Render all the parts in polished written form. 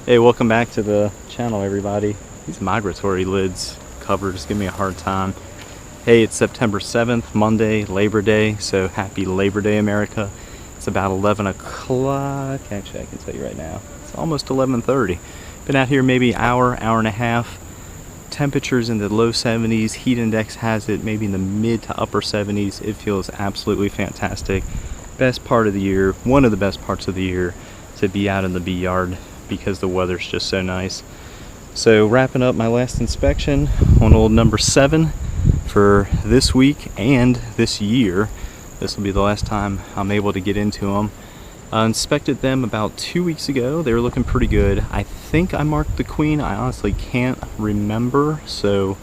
Hey, welcome back to the channel, everybody. These migratory lids covers give me a hard time. Hey, it's September 7th, Monday, Labor Day, so happy Labor Day, America. It's about 11 o'clock. Actually, I can tell you right now. It's almost 11:30. Been out here maybe hour and a half. Temperatures in the low 70s. Heat index has it maybe in the mid to upper 70s. It feels absolutely fantastic. Best part of the year, one of the best parts of the year, to be out in the bee yard because the weather's just so nice. So wrapping up my last inspection on old number 7 for this week and this year. This will be the last time I'm able to get into them. I inspected them about 2 weeks ago. They were looking pretty good. I think I marked the queen. I honestly can't remember. So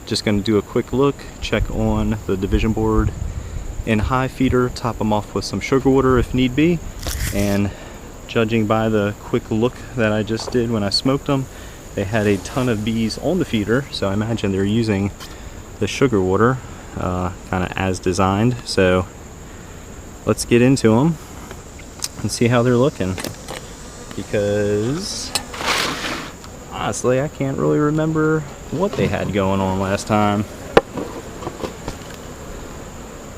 just going to do a quick look, check on the division board and hive feeder, top them off with some sugar water if need be. And judging by the quick look that I just did when I smoked them, they had a ton of bees on the feeder. So I imagine they're using the sugar water kind of as designed. So let's get into them and see how they're looking, because honestly I can't really remember what they had going on last time.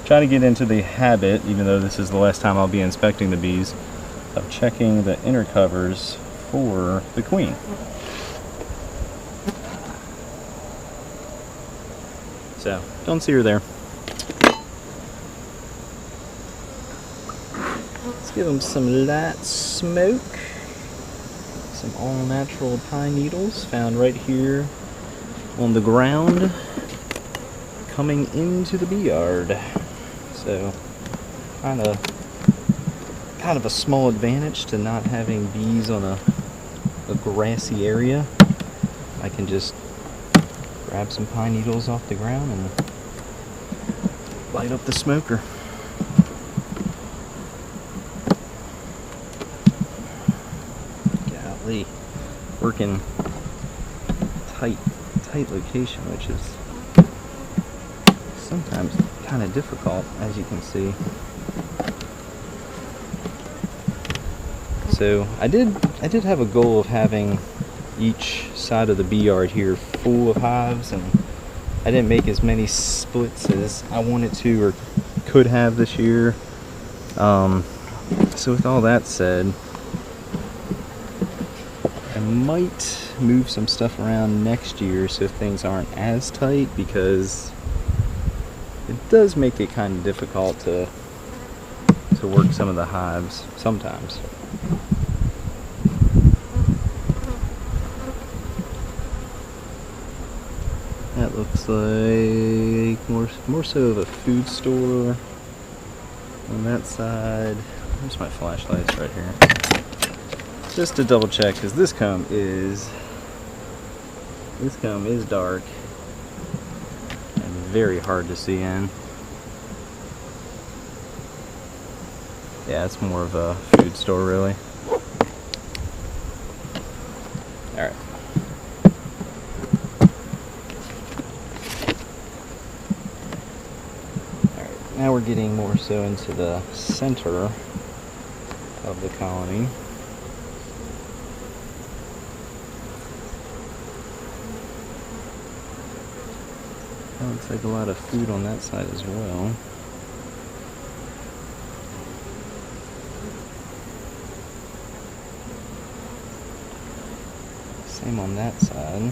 Try to get into the habit, even though this is the last time I'll be inspecting the bees, of checking the inner covers for the queen. So don't see her there. Let's give them some light smoke. Some all-natural pine needles found right here on the ground coming into the bee yard. So kind of a small advantage to not having bees on a grassy area. I can just grab some pine needles off the ground and light up the smoker. Golly, working tight location, which is sometimes kind of difficult, as you can see. So I did have a goal of having each side of the bee yard here full of hives, and I didn't make as many splits as I wanted to or could have this year. So with all that said, I might move some stuff around next year so things aren't as tight, because it does make it kind of difficult to work some of the hives sometimes. That looks like more so of a food store on that side. There's my flashlights right here. Just to double check, because this comb is dark and very hard to see in. Yeah, it's more of a food store, really. Alright. Alright, now we're getting more so into the center of the colony. That looks like a lot of food on that side as well. Same on that side.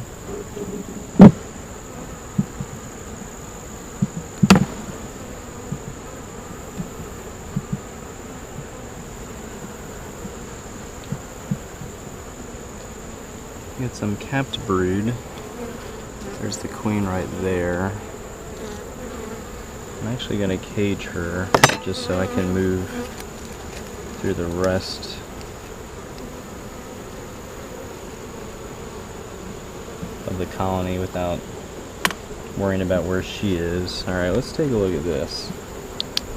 Get some capped brood. There's the queen right there. I'm actually going to cage her just so I can move through the rest of the colony without worrying about where she is. Alright, let's take a look at this.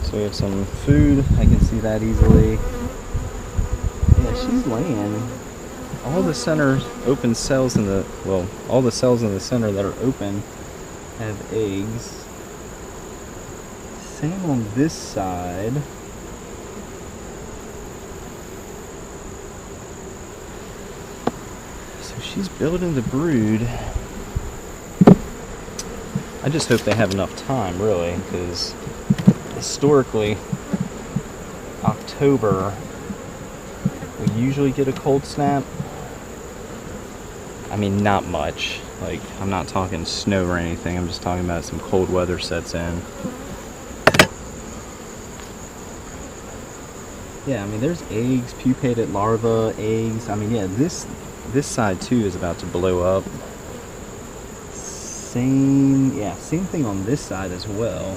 So we have some food. I can see that easily. Yeah, she's laying. All the center open cells in the, well, all the cells in the center that are open have eggs. Same on this side. So she's building the brood. I just hope they have enough time, really, because historically, October, we usually get a cold snap. I mean, not much. Like, I'm not talking snow or anything. I'm just talking about some cold weather sets in. Yeah, I mean, there's eggs, pupated larvae, eggs. I mean, yeah, this side too is about to blow up. Same thing on this side as well.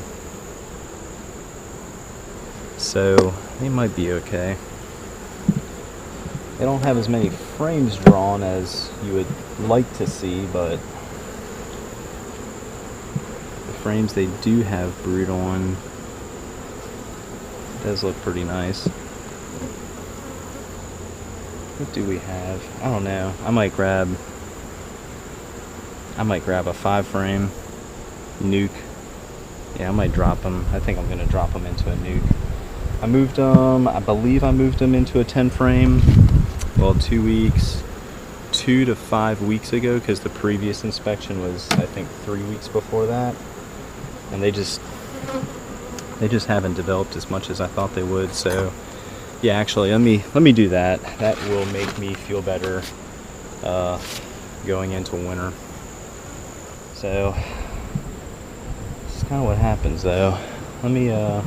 So they might be okay. They don't have as many frames drawn as you would like to see, but the frames they do have brood on does look pretty nice. What do we have? I don't know. I might grab a 5-frame nuke. Yeah, I might drop them. I think I'm gonna drop them into a nuke. I moved them. I believe I moved them into a 10-frame. Well, 2 to 5 weeks ago, because the previous inspection was, I think, 3 weeks before that, and they just haven't developed as much as I thought they would. So yeah, actually, let me do that. That will make me feel better going into winter. So this is kind of what happens, though. Let me the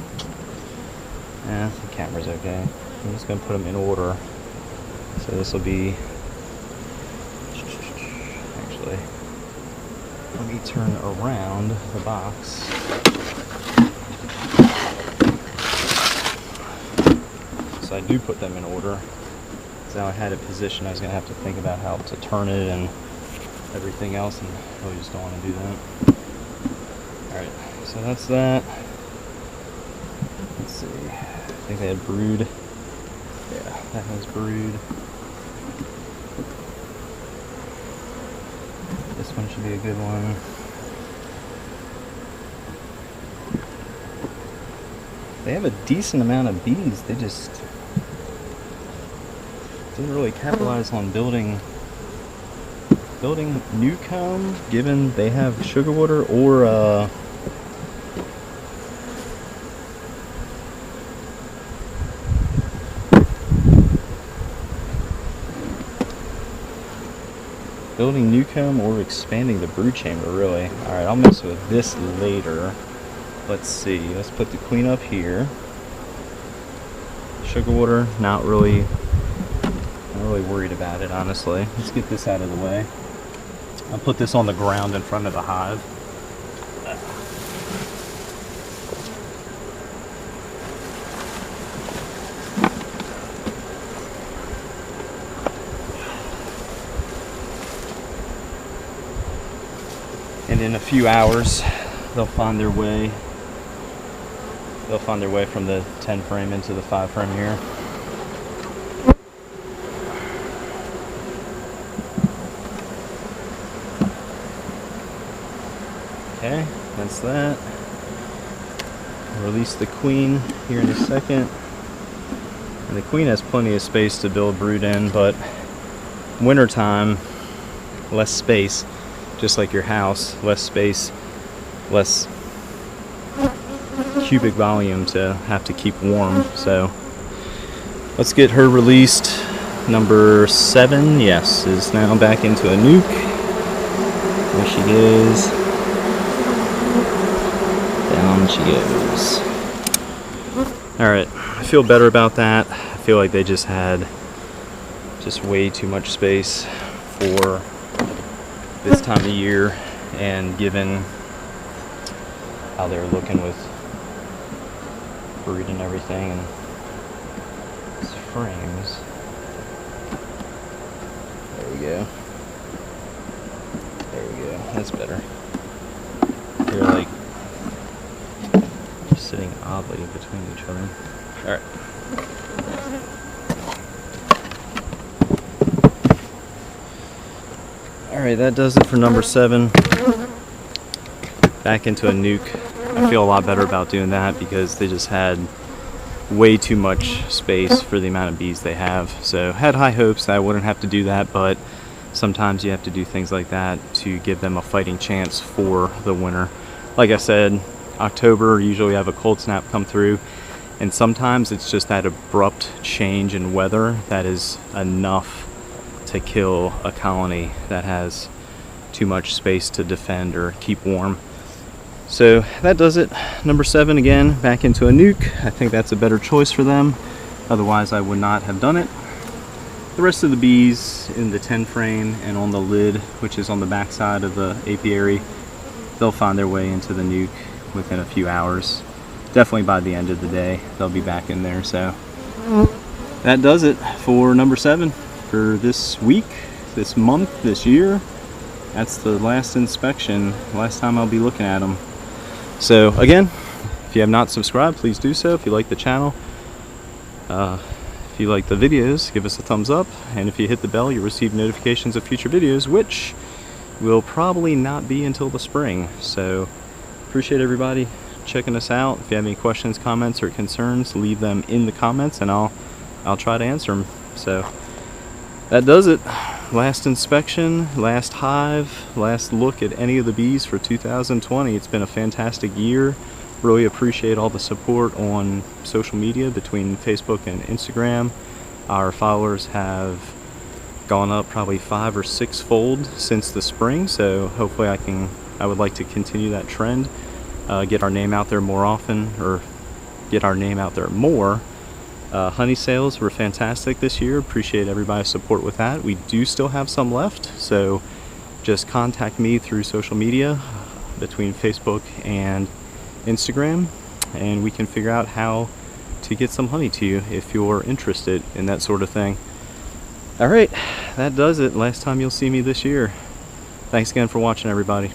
camera's okay. I'm just gonna put them in order. So this will be, actually, let me turn around the box. So I do put them in order. So now I had it positioned, I was gonna have to think about how to turn it and everything else, and I really just don't want to do that. Alright, so that's that. Let's see. I think they had brood. Yeah, that has brood. This one should be a good one. They have a decent amount of bees. They just didn't really capitalize on building new comb, given they have sugar water, or building new comb or expanding the brood chamber, really. Alright, I'll mess with this later. Let's see, let's put the queen up here. Sugar water, not really worried about it, honestly. Let's get this out of the way. I'll put this on the ground in front of the hive. And in a few hours, they'll find their way from the 10 frame into the 5 frame here. Okay, that's that. Release the queen here in a second. And the queen has plenty of space to build brood in, but wintertime, less space, just like your house, less space, less cubic volume to have to keep warm. So let's get her released. Number 7, yes, is now back into a nuke. There she is. Down she goes. Alright, I feel better about that. I feel like they just had way too much space for this time of year, and given how they're looking with brood and everything and these frames. There we go. There we go. That's better. They're like sitting oddly between each other. Alright. Alright, that does it for number 7. Back into a nuke. I feel a lot better about doing that because they just had way too much space for the amount of bees they have. So had high hopes that I wouldn't have to do that, but sometimes you have to do things like that to give them a fighting chance for the winter. Like I said, October, usually we have a cold snap come through, and sometimes it's just that abrupt change in weather that is enough to kill a colony that has too much space to defend or keep warm. So that does it. Number 7, again, back into a nuke. I think that's a better choice for them. Otherwise, I would not have done it. The rest of the bees in the 10 frame and on the lid, which is on the back side of the apiary, they'll find their way into the nuke within a few hours. Definitely by the end of the day, they'll be back in there. So that does it for number 7 for this week, this month, this year. That's the last inspection, last time I'll be looking at them. So again, if you have not subscribed, please do so. If you like the channel, if you like the videos, give us a thumbs up. And if you hit the bell, you'll receive notifications of future videos, which will probably not be until the spring. So appreciate everybody checking us out. If you have any questions, comments, or concerns, leave them in the comments and I'll try to answer them. So that does it. Last inspection, last hive, last look at any of the bees for 2020. It's been a fantastic year. Really appreciate all the support on social media between Facebook and Instagram. Our followers have gone up probably 5 or 6-fold since the spring, so hopefully I would like to continue that trend, get our name out there more often, or get our name out there more. Honey sales were fantastic this year. Appreciate everybody's support with that. We do still have some left, so just contact me through social media between Facebook and Instagram, and we can figure out how to get some honey to you if you're interested in that sort of thing. Alright, that does it. Last time you'll see me this year. Thanks again for watching, everybody.